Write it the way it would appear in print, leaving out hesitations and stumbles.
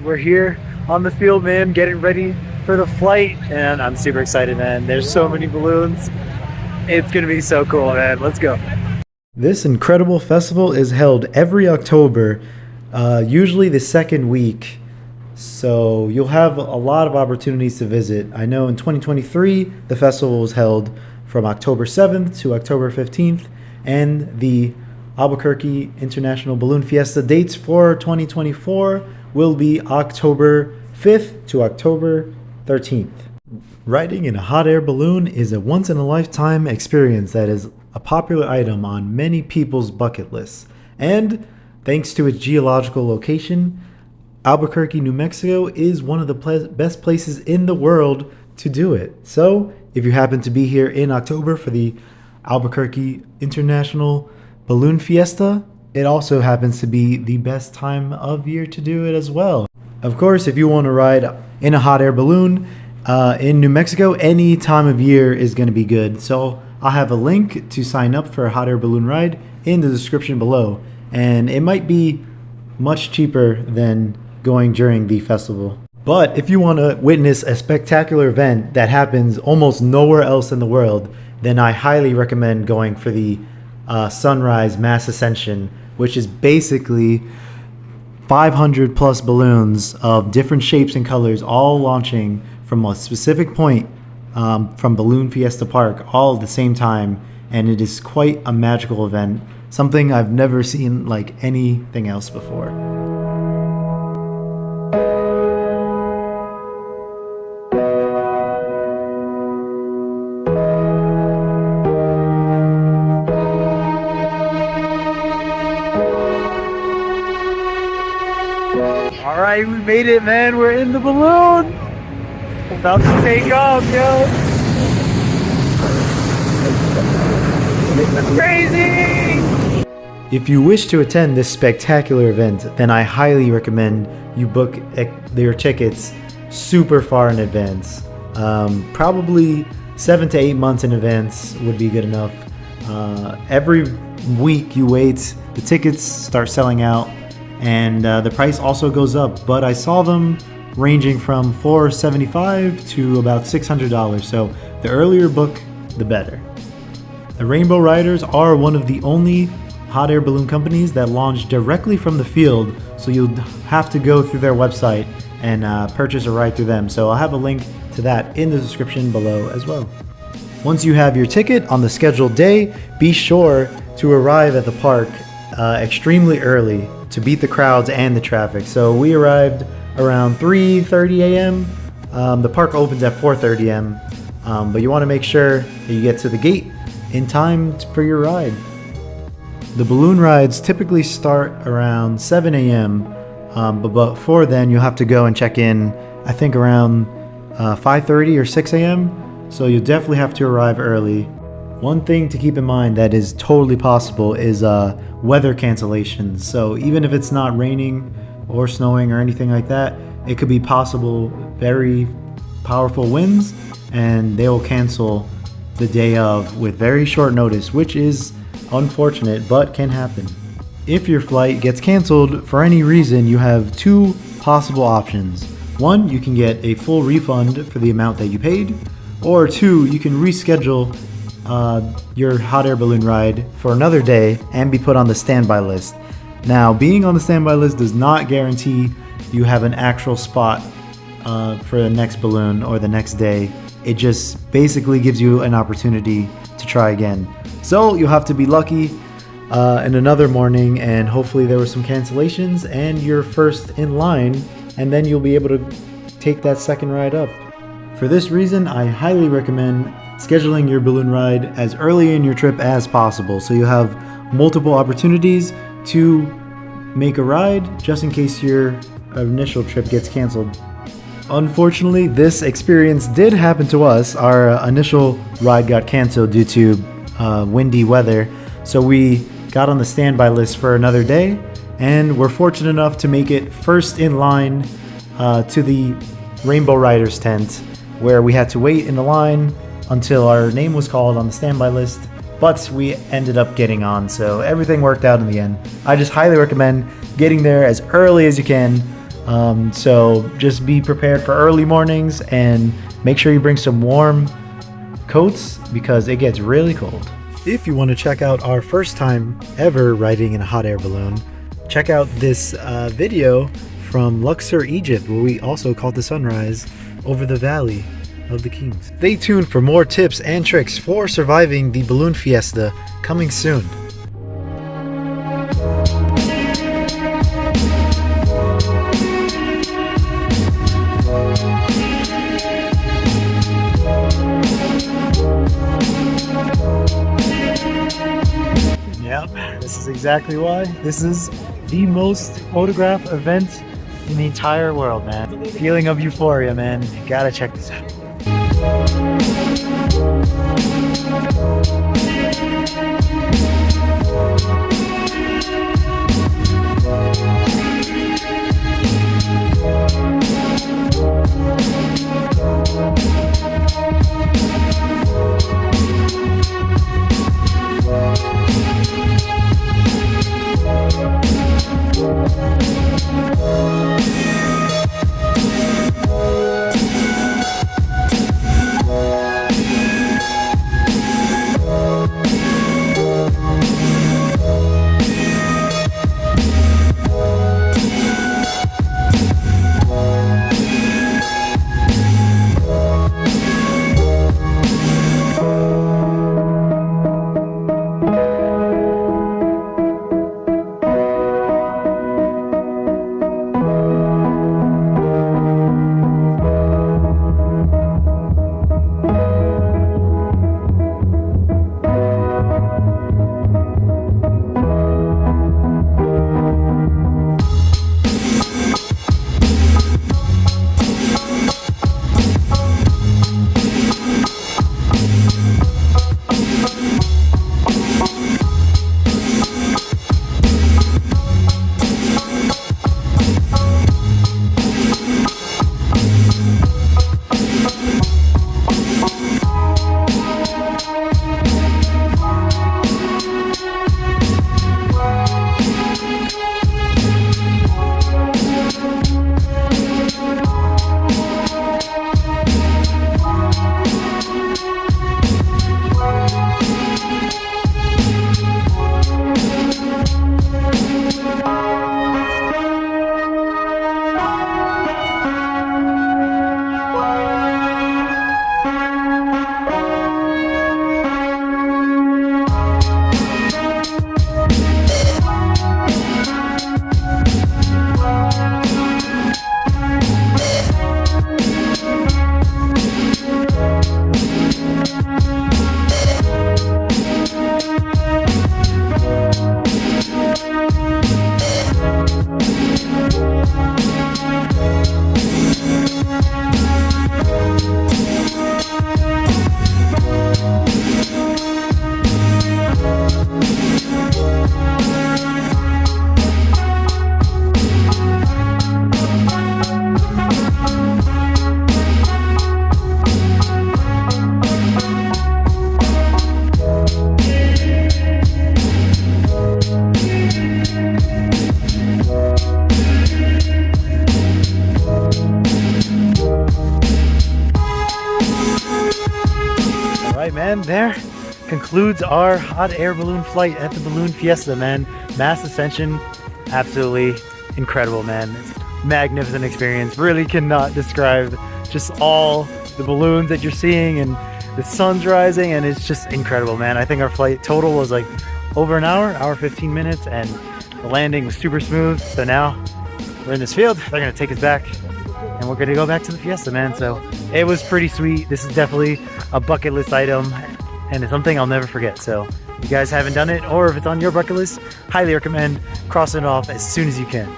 we're here on the field, man, getting ready for the flight, and I'm super excited, man. There's so many balloons. It's gonna be so cool, man. Let's go. This incredible festival is held every October, usually the second week. So you'll have a lot of opportunities to visit. I know in 2023, the festival was held from October 7th to October 15th, and the Albuquerque International Balloon Fiesta dates for 2024 will be October 5th to October 13th. Riding in a hot air balloon is a once-in-a-lifetime experience that is a popular item on many people's bucket lists. And thanks to its geological location, Albuquerque, New Mexico is one of the best places in the world to do it. So if you happen to be here in October for the Albuquerque International Balloon Fiesta, it also happens to be the best time of year to do it as well. Of course, if you want to ride in a hot air balloon in New Mexico, any time of year is going to be good. So I'll have a link to sign up for a hot air balloon ride in the description below. And it might be much cheaper than going during the festival. But if you want to witness a spectacular event that happens almost nowhere else in the world, then I highly recommend going for the Sunrise Mass Ascension, which is basically 500 plus balloons of different shapes and colors, all launching from a specific point from Balloon Fiesta Park all at the same time. And it is quite a magical event, something I've never seen like anything else before. All right, we made it, man. We're in the balloon. About to take off, yo. It's crazy. If you wish to attend this spectacular event, then I highly recommend you book your tickets super far in advance. Probably 7 to 8 months in advance would be good enough. Every week you wait, the tickets start selling out, and the price also goes up, but I saw them ranging from $475 to about $600, so the earlier book, the better. The Rainbow Ryders are one of the only hot air balloon companies that launch directly from the field, so you'll have to go through their website and purchase a ride through them, so I'll have a link to that in the description below as well. Once you have your ticket on the scheduled day, be sure to arrive at the park extremely early to beat the crowds and the traffic. So we arrived around 3:30 a.m. The park opens at 4:30 a.m. But you want to make sure that you get to the gate in time for your ride. The balloon rides typically start around 7 a.m. But before then you'll have to go and check in, I think around 5:30 or 6 a.m. So you'll definitely have to arrive early. One thing to keep in mind that is totally possible is weather cancellations. So even if it's not raining or snowing or anything like that, it could be possible very powerful winds, and they will cancel the day of with very short notice, which is unfortunate but can happen. If your flight gets canceled for any reason, you have two possible options. One, you can get a full refund for the amount that you paid, or two, you can reschedule your hot air balloon ride for another day and be put on the standby list. Now, being on the standby list does not guarantee you have an actual spot for the next balloon or the next day. It just basically gives you an opportunity to try again. So you'll have to be lucky in another morning, and hopefully there were some cancellations and you're first in line, and then you'll be able to take that second ride up. For this reason, I highly recommend scheduling your balloon ride as early in your trip as possible, so you have multiple opportunities to make a ride just in case your initial trip gets canceled. Unfortunately, this experience did happen to us. Our initial ride got canceled due to windy weather, so we got on the standby list for another day, and we're fortunate enough to make it first in line to the Rainbow Riders tent, where we had to wait in the line until our name was called on the standby list, but we ended up getting on, so everything worked out in the end. I just highly recommend getting there as early as you can. So just be prepared for early mornings and make sure you bring some warm coats because it gets really cold. If you want to check out our first time ever riding in a hot air balloon, check out this video from Luxor, Egypt, where we also caught the sunrise over the Valley of the Kings. Stay tuned for more tips and tricks for surviving the Balloon Fiesta coming soon. Yep, this is exactly why. This is the most photographed event in the entire world, man. Feeling of euphoria, man. You gotta check this out. And there concludes our hot air balloon flight at the Balloon Fiesta, man. Mass Ascension, absolutely incredible, man. It's a magnificent experience. Really cannot describe just all the balloons that you're seeing, and the sun's rising, and it's just incredible, man. I think our flight total was like over an hour 15 minutes, and the landing was super smooth. So now we're in this field. They're gonna take us back, and we're gonna go back to the Fiesta, man. So it was pretty sweet. This is definitely a bucket list item, and it's something I'll never forget. So if you guys haven't done it, or if it's on your bucket list, highly recommend crossing it off as soon as you can.